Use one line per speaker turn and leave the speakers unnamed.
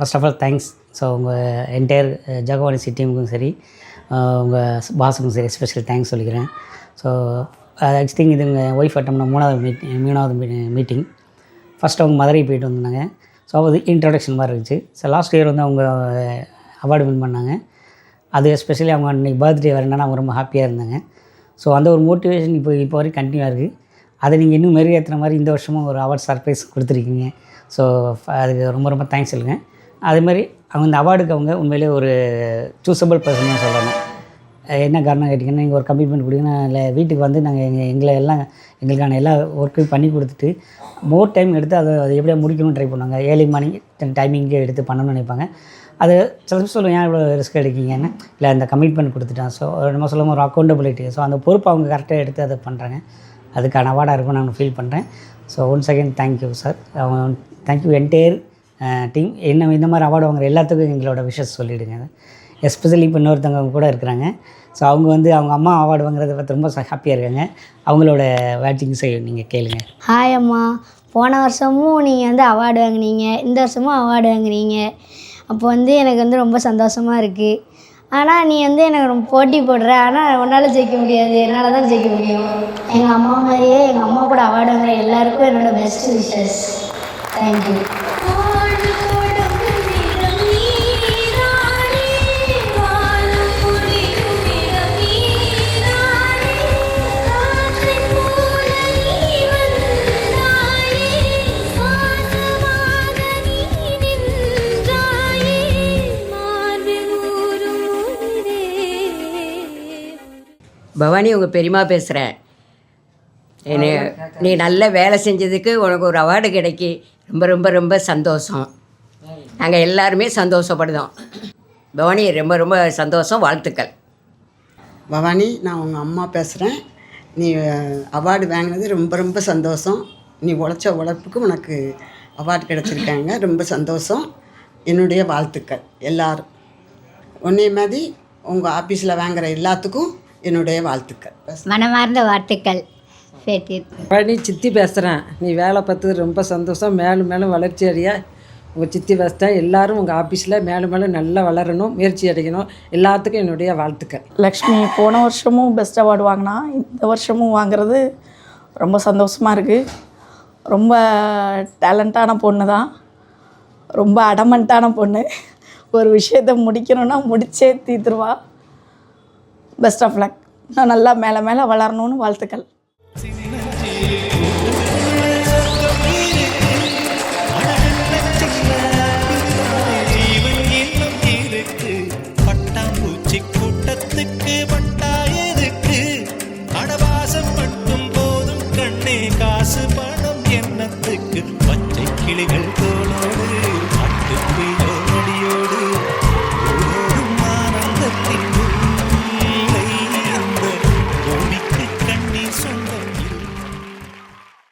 First of all thanks. So உங்கள் entire ஜகவானிசி டீமுக்கும் சரி, உங்கள் பாஸுக்கும் சரி ஸ்பெஷல் தேங்க்ஸ் சொல்லிக்கிறேன். ஸோ ஐ திங்க் இது எங்கள் ஒய்ஃப் அட்டம் பண்ண மூணாவது மீட்டிங். ஃபஸ்ட்டு அவங்க மதுரை போயிட்டு வந்தாங்க. ஸோ அது இன்ட்ரடக்ஷன் மாதிரி இருந்துச்சு. ஸோ லாஸ்ட் இயர் வந்து அவங்க அவார்டு வின் பண்ணாங்க. அது எஸ்பெஷலி அவங்க அன்றைக்கி பர்த்டே வரேன்னா அவங்க ரொம்ப ஹாப்பியாக இருந்தாங்க. ஸோ அந்த ஒரு மோட்டிவேஷன் இப்போ வரைக்கும் கண்டினியூவாக இருக்குது. அதை நீங்கள் இன்னும் மெருகேற்றுற மாதிரி இந்த வருஷமும் ஒரு அவார்ட் சர்ப்ரைஸ் கொடுத்துருக்கீங்க. ஸோ அதுக்கு ரொம்ப ரொம்ப தேங்க்ஸ் சொல்லுங்கள். அதேமாதிரி அவங்க இந்த அவார்டுக்கு அவங்க உண்மையிலே ஒரு சூஸபிள் பர்சனாக சொல்லணும். என்ன காரணம் கேட்டிங்கன்னா, நீங்கள் ஒரு கமிட்மெண்ட் கொடுங்கன்னா இல்லை வீட்டுக்கு வந்து நாங்கள் எங்களுக்கான எல்லா ஒர்க்கையும் பண்ணி கொடுத்துட்டு மோர் டைம் எடுத்து அதை எப்படியா முடிக்கணும்னு ட்ரை பண்ணுவாங்க. ஏர்லி மார்னிங் டைமிங்கே எடுத்து பண்ணணும்னு நினைப்பாங்க. அது சில பேர் சொல்லுவேன், ஏன் இவ்வளோ ரிஸ்க் எடுக்கிங்கன்னு. இல்லை அந்த கமிட்மெண்ட் கொடுத்துட்டேன். ஸோ நம்ம சொல்லுவோம் ஒரு அக்கௌண்டபிலிட்டி. ஸோ அந்த பொறுப்பு அவங்க கரெக்டாக எடுத்து அதை பண்ணுறாங்க. அதுக்கான அவார்டாக இருக்கும் நான் ஃபீல் பண்ணுறேன். So once again thank you sir. Thank you entire team. இந்த மாதிரி அவார்டு வாங்குற எல்லாத்துக்கும் எங்களோட விஷஸ் சொல்லிவிடுங்க. எஸ்பெஷலி இப்போ இன்னொருத்தவங்க கூட இருக்கிறாங்க. ஸோ அவங்க வந்து அவங்க அம்மா அவார்டு வாங்குறத பார்த்து ரொம்ப ஹாப்பியாக இருக்காங்க. அவங்களோட வேட்டிங்ஸை நீங்கள் கேளுங்க.
ஹாய் அம்மா, போன வருஷமும் நீங்கள் வந்து அவார்டு வாங்கினீங்க, இந்த வருஷமும் அவார்டு வாங்குறீங்க. அப்போ வந்து எனக்கு வந்து ரொம்ப சந்தோஷமாக இருக்குது. ஆனால் நீ வந்து எனக்கு ரொம்ப போட்டி போடுற, ஆனால் உன்னால் ஜெயிக்க முடியாது, என்னால் தான் ஜெயிக்க முடியும். எங்கள் அம்மா மாதிரியே எங்கள் அம்மா கூட அவார்டு வாங்குற எல்லாருக்கும் என்னோடய பெஸ்ட் விஷஸ். தேங்க்யூ.
பவானி, உங்கள் பெரியம்மா பேசுகிறேன். நீ நல்ல வேலை செஞ்சதுக்கு உனக்கு ஒரு அவார்டு கிடைக்கி ரொம்ப ரொம்ப ரொம்ப சந்தோஷம். நாங்கள் எல்லாருமே சந்தோஷப்படுதோம். பவானி, ரொம்ப ரொம்ப சந்தோஷம், வாழ்த்துக்கள்.
பவானி, நான் உங்கள் அம்மா பேசுகிறேன். நீ அவார்டு வாங்கினது ரொம்ப ரொம்ப சந்தோஷம். நீ உழைச்ச உழைப்புக்கு உனக்கு அவார்டு கிடச்சிருக்காங்க, ரொம்ப சந்தோஷம். என்னுடைய வாழ்த்துக்கள் எல்லாரும். ஒன்றே மாதிரி உங்கள் ஆஃபீஸில் வாங்குகிற எல்லாத்துக்கும் என்னுடைய வாழ்த்துக்கள்,
மனமார்ந்த வாழ்த்துக்கள்.
பழனி சித்தி பேசுகிறேன். நீ வேலை பார்த்தது ரொம்ப சந்தோஷம். மேலும் மேலும் வளர்ச்சி அடைய உங்கள் சித்தி பேசுகிறேன். எல்லோரும் உங்கள் ஆஃபீஸில் மேலும் மேலும் நல்லா வளரணும், முயற்சி அடையணும். எல்லாத்துக்கும் என்னுடைய வாழ்த்துக்கள்.
லக்ஷ்மி போன வருஷமும் பெஸ்ட் அவார்டு வாங்கினா, இந்த வருஷமும் வாங்குறது ரொம்ப சந்தோஷமாக இருக்குது. ரொம்ப டேலண்ட்டான பொண்ணு தான், ரொம்ப அடமெண்ட்டான பொண்ணு. ஒரு விஷயத்தை முடிக்கணும்னா முடிச்சே தீர்த்துருவா. Best of luck. நான் நல்லா மேலே மேலே வளரணும்னு வாழ்த்துக்கள்.
பட்டாம்பூச்சி கூட்டத்துக்கு பட்டாயதுக்கு அடவாசம் மட்டும் போதும் கண்ணே, காசு பணம் எண்ணத்துக்கு பச்சை கிளிகள்